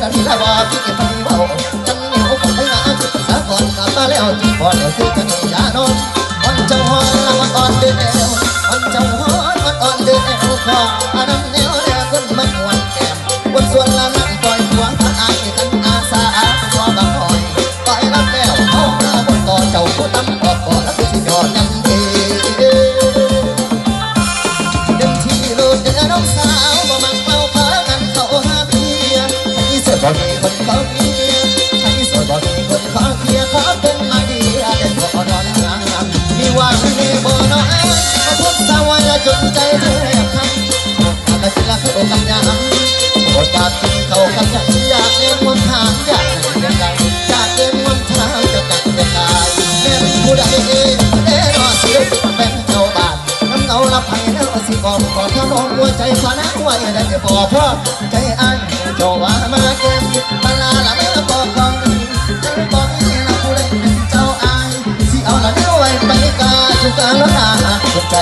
กันละว่าพี่ไปเบาจังเหนียวของไปงานสะก่อนกลับมาแล้วจีบอนคือกันยานอนวันเจ้าฮอนละวันอ่อนเดือดวันเจ้าฮอนวันอ่อนเดือดขออันนั้นแนวแนวคนมันหวนแก้มวันส่วนละนั่งปล่อยหัวท่านอายกันอาสาตัวบางหอยปล่อยรับแล้วเอาหน้าบนต่อเจ้าคนน้ำออกก่อนแล้วสิยอดยังดีเต็มที่โลดเดือน้องสาวบ่มักเมาพากันเข้าหาเพียให้เสือบ่มีคนเขาเพียให้เสือบ่มีคนขอเพียขอเป็นมาดีเด็ดบ่นอนงามมีว่ามีบ่น้อยมาพบสาวและจนใจเธอคำแต่สิละคืออกำยำบทบาทที่เขากำยำอยากเล่นวันทางอยากเล่นยังไงอยากเล่นวันทางจะกัดจะกายแม่ผู้ใดรอสิเป็นเจ้าบาทน้ำเงาละไผ่แล้วสิบอกขอเท่าน้องหัวใจฟ้าน้ำไว้ได้จะบอกพ่อใจอันโจว่ามาเก็บมาลาละเมื่อบอกกองใจบอกนี่ละผู้ใดเป็นเจ้าอายสิเอาละเนื้อไว้ไปกาจุกาละนาใจ